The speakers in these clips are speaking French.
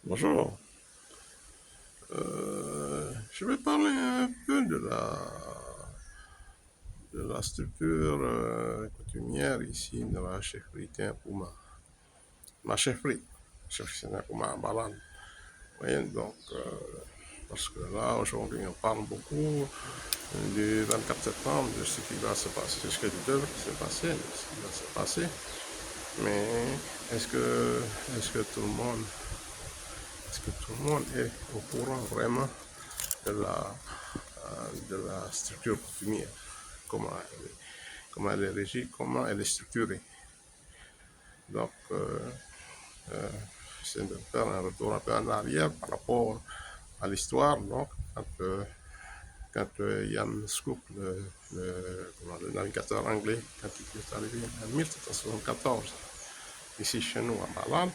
Bonjour. Je vais parler un peu de la structure coutumière ici de la chefferie Pouma. Ma chefferie, chefferie Pouma à Balane. Oui, donc, parce que là, aujourd'hui, on parle beaucoup du 24 septembre, de ce qui va se passer, de ce qui devrait se passer, de ce qui va se passer. Mais est-ce que tout le monde, est-ce que tout le monde est au courant vraiment de la structure coutumière, comment comment elle est régie, comment elle est structurée. Donc, c'est de faire un retour un peu en arrière par rapport à l'histoire. Donc, quand Jan Scoop, le navigateur anglais, quand il est arrivé en 1774, ici chez nous à Malade,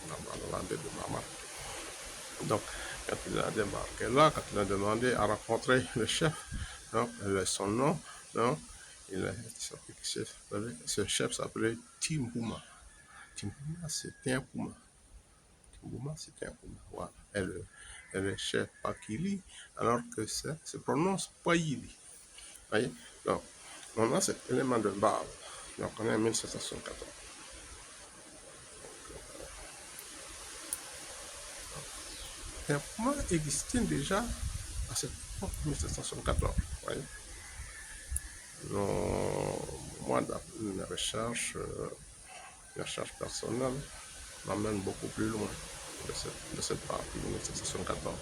dans la baie de Mama. Donc, quand il a débarqué là, quand il a demandé à rencontrer le chef, donc, son nom, donc, ce chef s'appelait Timbuma. Timbuma, c'était un Puma. Timbuma, c'était un Puma. Voilà. Elle est chef Pakili, alors que ça se prononce Paili. Voyez? Donc, on a cet élément de base. Donc, on est en 1774. Un Puma existait déjà à cette époque, 1774. Voyez? Moi, dans mes recherches personnelles, m'amène beaucoup plus loin de cette partie de 1774.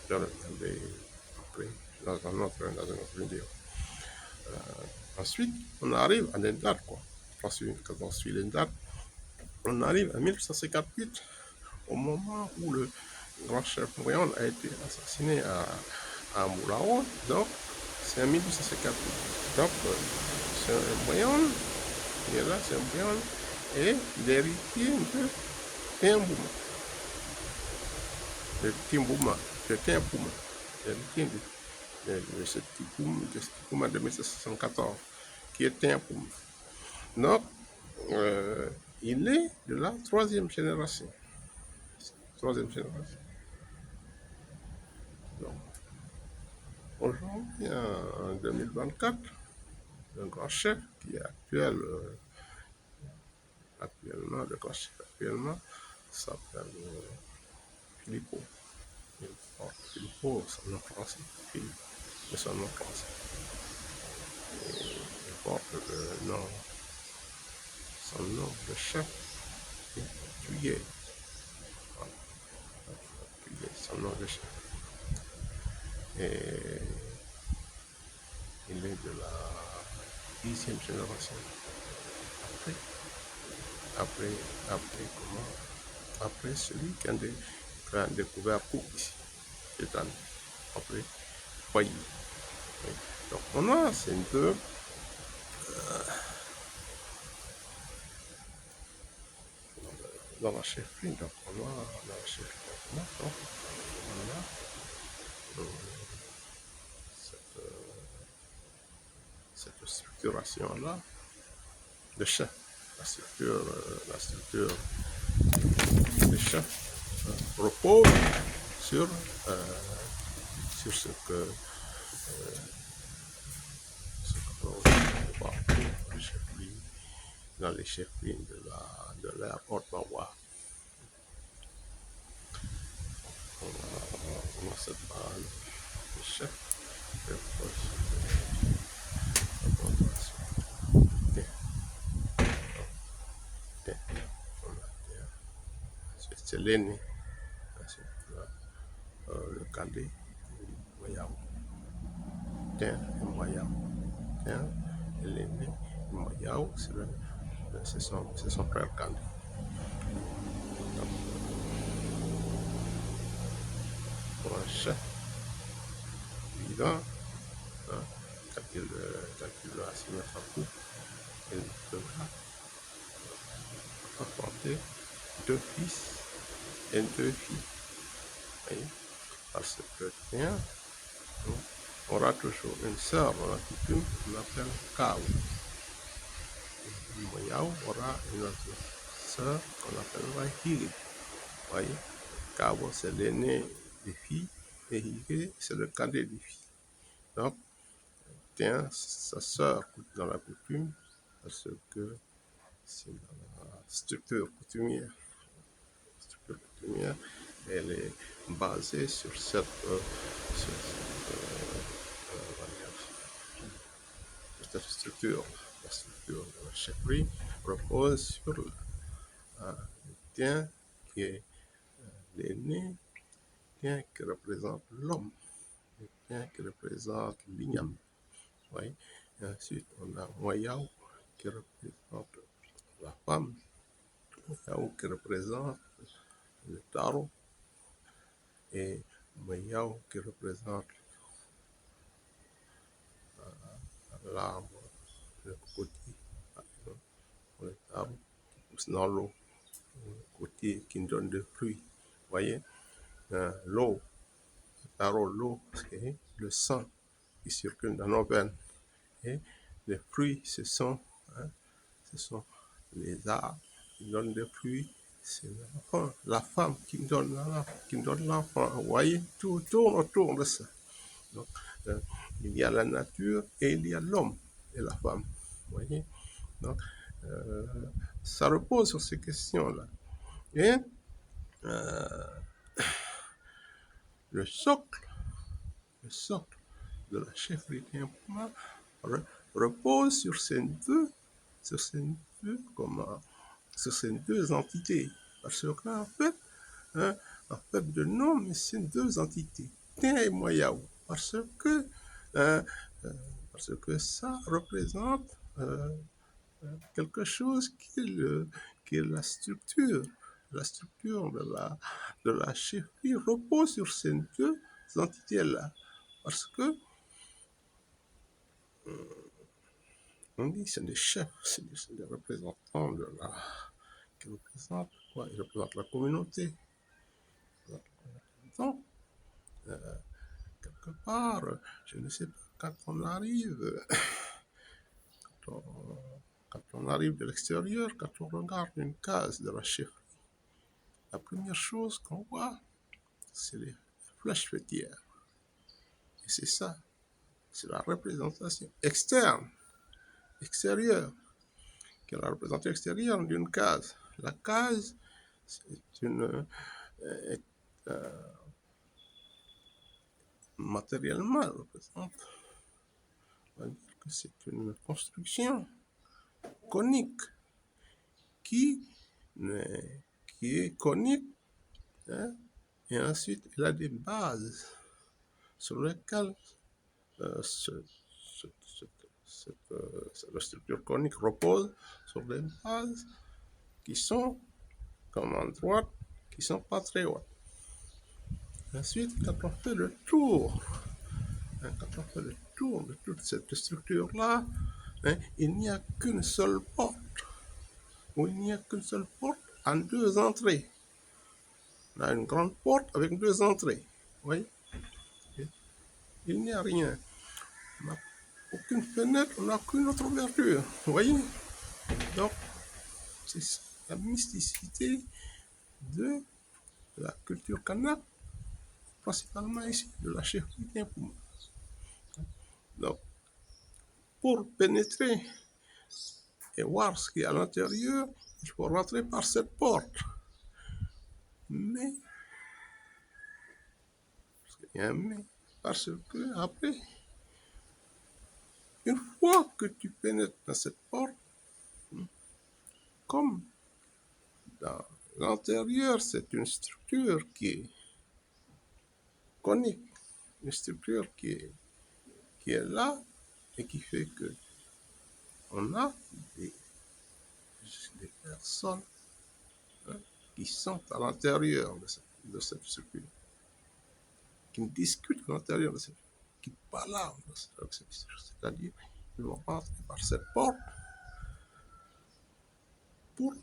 Je le regarderai après dans une autre vidéo. Ensuite, on arrive à des dates, quoi. Quand on suit les dates, on arrive à 1858, au moment où le grand chef Moyon a été assassiné à Moulao. Donc, c'est en 1858. Donc, c'est un Moyon, il est là, c'est un Moyon, et l'héritier de Timbouma. Le Timbouma, le Timbouma, l'héritier de ce Timbouma de 1774, qui est Timbouma. Donc, il est de la troisième génération. Troisième génération. Donc, aujourd'hui, en 2024, le grand chef qui est actuellement, le grand chef actuellement s'appelle Filippo. Filippo, son nom français, Philippe, c'est son nom français. Et il porte son nom de chef est Thuyer. Voilà, Thuyer, son nom de chef. Et il est de la 10e génération. Après celui qui a découvert Cook ici, cette année. Après Foyer. Oui. Donc on a ces deux dans la chefferie. Donc on a dans la chefferie. Donc on a cette structuration-là de chef. La structure des chefs repose sur, ce que l'on va voir dans les chefferies de l'ère Haute-Marois. On a cette base de chef qui repose ensuite c'est l'aîné, ensuite le cadet, Moyao, et Moyao, et l'aîné, Moyao, c'est son frère cadet. Donc, pour un chef vivant, hein, quand il va se mettre en couple, il devra enfanter 2 fils et 2 filles. Voyez? Parce que tiens, on aura toujours une sœur dans la coutume qu'on appelle Kao. Moyao aura une autre sœur qu'on appellera Hiri. voyez. Cabo, c'est l'aîné des filles, et Higué, c'est le cadet des filles. Donc, tiens, sa sœur dans la coutume, parce que c'est dans la structure coutumière. Structure coutumière, elle est basée sur cette structure. La structure de la chefferie repose sur le tien qui est l'aîné, tien qui représente l'homme, le tien qui représente l'igname. Oui. Et ensuite, on a Moyao qui représente la femme, Moyao qui représente le taro et Moyao qui représente l'arbre, le cocotier, le taro qui pousse dans l'eau, le cocotier qui nous donne des fruits. Vous voyez, l'eau, le taro, l'eau, c'est le sang qui circule dans nos veines. Et les fruits, hein, ce sont les arbres qui donnent des fruits. C'est l'enfant, la femme qui donne l'enfant. Vous voyez, tout tourne autour de ça. Donc, euh, il y a la nature et il y a l'homme et la femme. Vous voyez, donc, euh, ça repose sur ces questions-là. Et le socle de la chefferie Timpuma repose sur ces deux entités. Parce qu'en fait, hein, de nom, mais c'est deux entités, Tin et Moyao. Euh, parce que ça représente quelque chose qui est la structure. La structure de la chefferie repose sur ces deux entités-là. Parce que on dit que c'est des chefs, c'est des représentants qui représentent quoi? Ils représentent la communauté. Donc, quelque part, je ne sais pas, quand quand on arrive de l'extérieur, quand on regarde une case de la chefferie, la première chose qu'on voit, c'est les flèches fêtières. Et c'est ça, c'est la représentation extérieure, qui est la représentation extérieure d'une case. La case, c'est matériellement, elle représente, on va dire que c'est une construction conique qui, qui est conique, hein, et ensuite elle a des bases sur lesquelles la structure conique repose sur des bases qui sont comme en droite, qui sont pas très hautes. Ensuite, quand on fait le tour, de toute cette structure-là, hein, il n'y a qu'une seule porte, ou il n'y a qu'une seule porte en deux entrées. On a une grande porte avec deux entrées. Oui. Il n'y a rien. On n'a aucune fenêtre, on n'a aucune autre ouverture. Vous voyez? Donc, c'est la mysticité de la culture kanak, principalement ici, de la chefferie Timpuma. Donc, pour pénétrer et voir ce qu'il y a à l'intérieur, il faut rentrer par cette porte. Mais, parce que après, une fois que tu pénètres dans cette porte, comme dans l'intérieur, c'est une structure qui est conique, une structure qui est là et qui fait que on a des personnes, hein, qui sont à l'intérieur de cette structure, qui discutent à l'intérieur de cette structure, qui parlent de cette structure. C'est-à-dire, ils vont rentrer par cette porte pour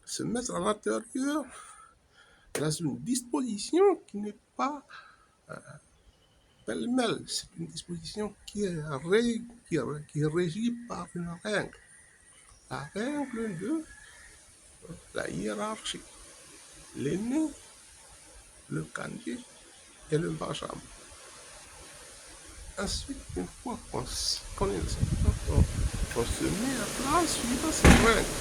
se mettre à l'intérieur dans une disposition qui n'est pas pêle-mêle. C'est une disposition qui est régie par une règle. La règle de la hiérarchie. l'aîné, le cadet et le benjamin. Ensuite, une fois qu'on connaît le secteur, on se met à plat suivant ces règles.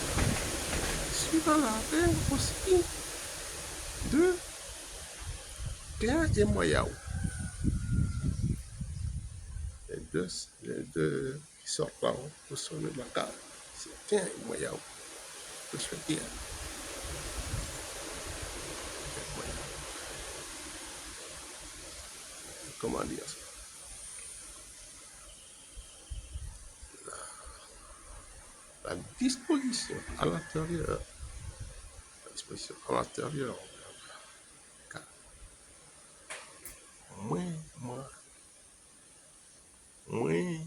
Suivant la règle aussi de Tiens et Moyao. Les deux qui sortent là haut pour sonner la case. C'est Tiens et Moyao. Je fais Tiens. Comment dire ça? La disposition à l'intérieur. La disposition à l'intérieur. Moins, moins, moins,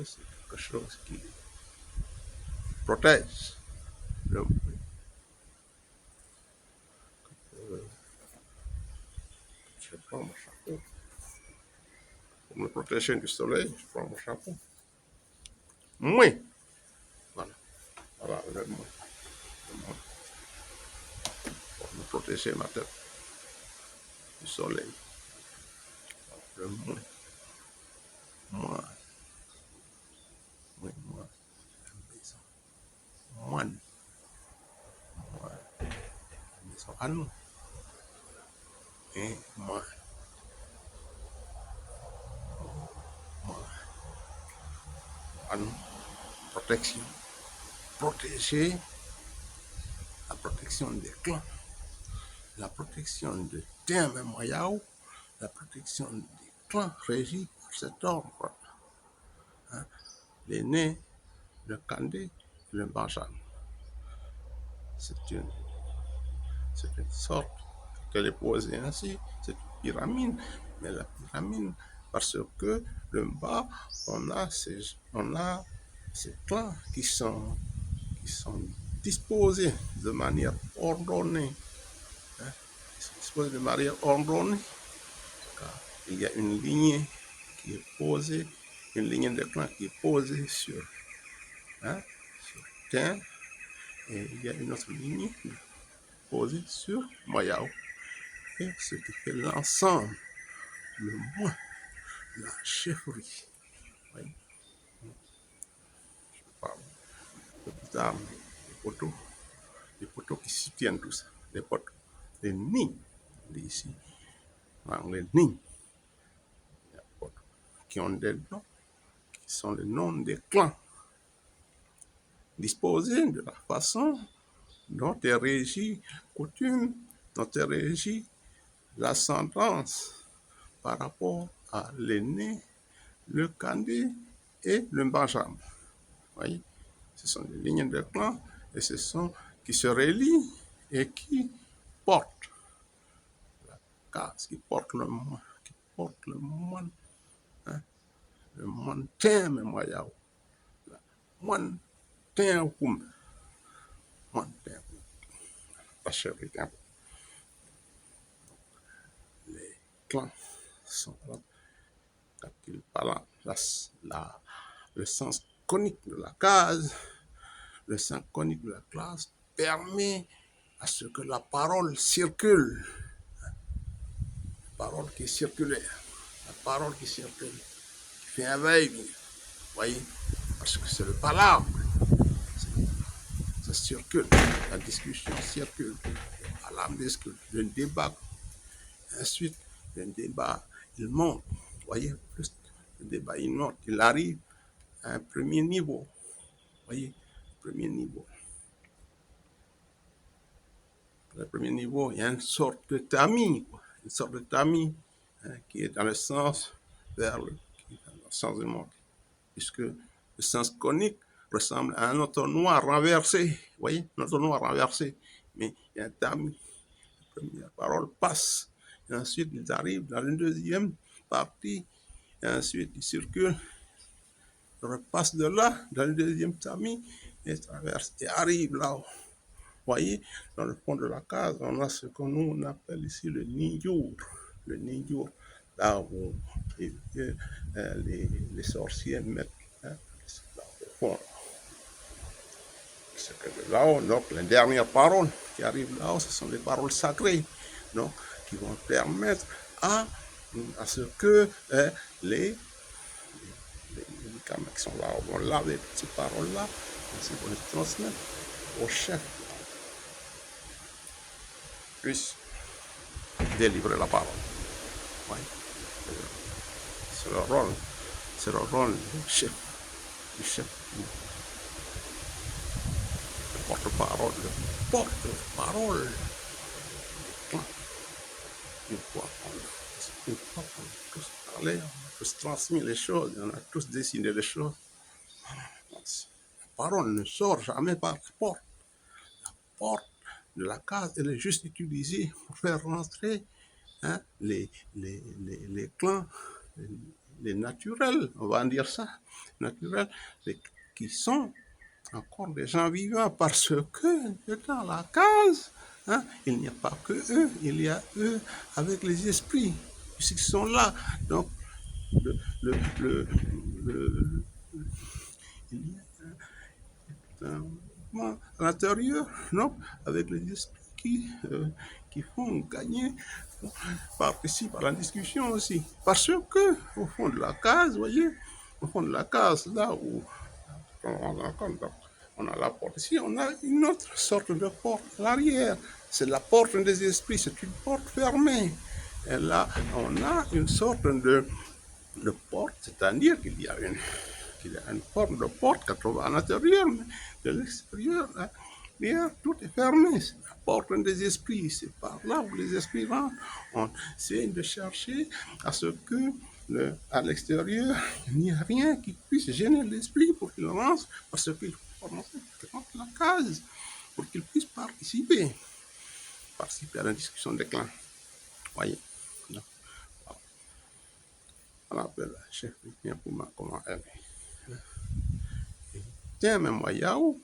c'est quelque chose qui protège le Je prends mon chapeau. Pour me protéger du soleil, je prends mon chapeau. Moins. Voilà. Voilà le moins. Pour me protéger ma tête du soleil. Le moins. Moins. Moins. Moins. Moins. Maison à nous. Et moins. À nous. Protection. Protéger la protection des clans. La protection de Tiens Moyao. La protection des clans régis par cet ordre. Hein? L'aîné, le Kandé, le Benjamin. C'est une sorte qu'elle est posée ainsi, c'est une pyramide, mais la pyramide, parce que le bas, on a ces clans qui sont disposés de manière ordonnée. Hein, ils sont disposés de manière ordonnée, car il y a une lignée qui est posée, une lignée de clans qui est posée sur Tiens, et il y a une autre lignée posée sur Moyao. Et ce qui fait l'ensemble, le moins, la chefferie. Oui, je parle. Les armes, les poteaux qui soutiennent tout ça, les poteaux, les nids, ici, les nids, qui ont des noms, qui sont les noms des clans, disposés de la façon dont est régie coutume, dont est régie l'ascendance par rapport à l'aîné, le cadet et le benjamin. Voyez, ce sont des lignes de clan et ce sont qui se relient et qui portent la case, qui portent le moine, hein, le moine Tiens Moyao, le moine Tiens Koum, moine Tiens Koum, la chérie Tiens. Les clans sont là quand ils parlent le sens conique de la case. Le sens conique de la classe permet à ce que la parole circule. La parole qui est circulaire. La parole qui circule. Qui fait un va-et-vient. Vous voyez? Parce que c'est le palabre. Ça circule. La discussion circule. La lame discute. Le débat. Ensuite, le débat, il monte. Vous voyez? Plus le débat, il monte. Il arrive à un premier niveau. Vous voyez? Premier niveau. Le premier niveau, il y a une sorte de tamis, qui est dans le sens du monde, puisque le sens conique ressemble à un entonnoir renversé, vous voyez, un entonnoir renversé, mais il y a un tamis, la première parole passe, et ensuite ils arrivent dans une deuxième partie, et ensuite ils circulent, ils repassent de là, dans le deuxième tamis, et traversent, et arrivent là-haut. Voyez, dans le fond de la case, on a ce que nous on appelle ici le ninjour. Le ninjour, là où les sorciers mettent là au fond. C'est que de là-haut, donc, la dernière parole qui arrivent là-haut, ce sont des paroles sacrées, donc, qui vont permettre à ce que les médicaments qui sont là vont laver ces paroles-là, ainsi vont les transmettre au chef, puisse délivrer la parole. Ouais. C'est le rôle du chef, le porte-parole, Une fois qu'on a tous parlé, on a tous transmis les choses, on a tous dessiné les choses. La parole ne sort jamais par la porte. La porte de la case, elle est juste utilisée pour faire rentrer les clans, les naturels, on va en dire ça, naturels, qui sont encore des gens vivants, parce que dans la case, il n'y a pas que eux, il y a eux avec les esprits, puisqu'ils sont là. Donc, il y a un mouvement à l'intérieur, non, avec les esprits qui font gagner, participent à la discussion aussi. Parce que, au fond de la case, vous voyez, au fond de la case, là où on a la porte ici, on a une autre sorte de porte à l'arrière. C'est la porte des esprits, c'est une porte fermée. Et là, on a une sorte de porte, c'est-à-dire qu'il y a une forme de porte qu'on trouve à l'intérieur, mais de l'extérieur, là, tout est fermé. C'est la porte des esprits. C'est par là où les esprits rentrent. On essaie de chercher à ce que à l'extérieur, il n'y a rien qui puisse gêner l'esprit pour qu'il rentre, parce qu'il faut qu'il rentre la case, pour qu'il puisse participer à la discussion des clans. Voyez. Donc, on appelle la chef de pour comment elle est. Tiens, même Yahoo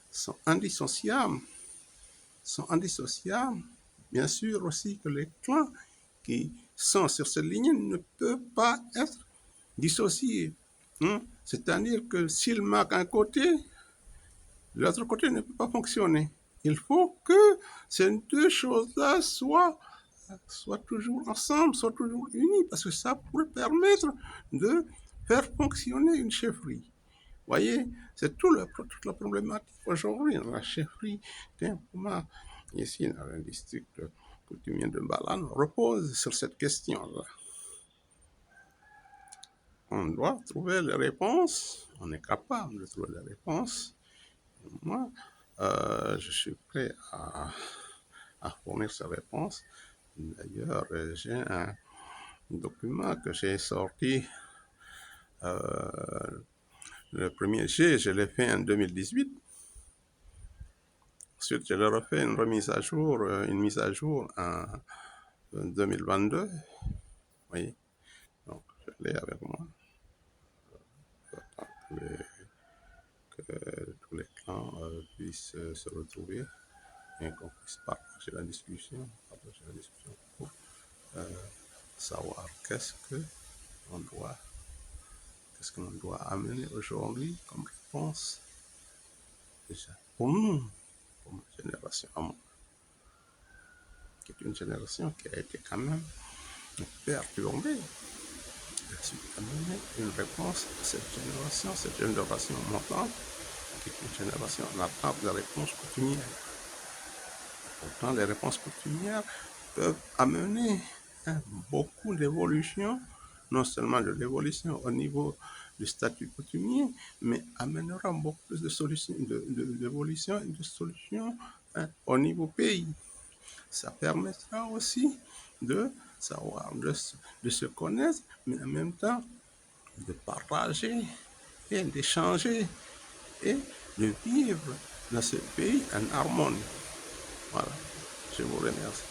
sont indissociables. Bien sûr aussi que les clans qui sont sur cette ligne ne peuvent pas être dissociés. C'est-à-dire que s'il marque un côté, l'autre côté ne peut pas fonctionner. Il faut que ces deux choses-là soient toujours ensemble, soient toujours unies, parce que ça pourrait permettre de faire fonctionner une chefferie. Voyez, c'est toute la problématique aujourd'hui dans la chefferie d'Impouma, ici dans le district coutumier de Mbalane, repose sur cette question-là. On doit trouver les réponses, on est capable de trouver les réponses. Moi, je suis prêt à fournir ces réponses. D'ailleurs, j'ai un document que j'ai sorti. Le premier G, je l'ai fait en 2018. Ensuite, je leur ai fait une mise à jour en 2022. Oui, donc je l'ai avec moi. Que tous les clans puissent se retrouver et qu'on puisse partager la discussion pour savoir qu'est-ce que l'on doit amener aujourd'hui comme réponse, déjà pour nous, pour ma génération à moi, qui est une génération qui a été quand même perturbée. Je suis amené une réponse à cette génération montante, qui est une génération en attente de réponses coutumières. Pourtant, les réponses coutumières peuvent amener beaucoup d'évolution, non seulement de l'évolution au niveau du statut coutumier, mais amènera beaucoup plus de solutions, d'évolution et de solutions au niveau pays. Ça permettra aussi de savoir, de se connaître, mais en même temps de partager et d'échanger et de vivre dans ce pays en harmonie. Voilà, je vous remercie.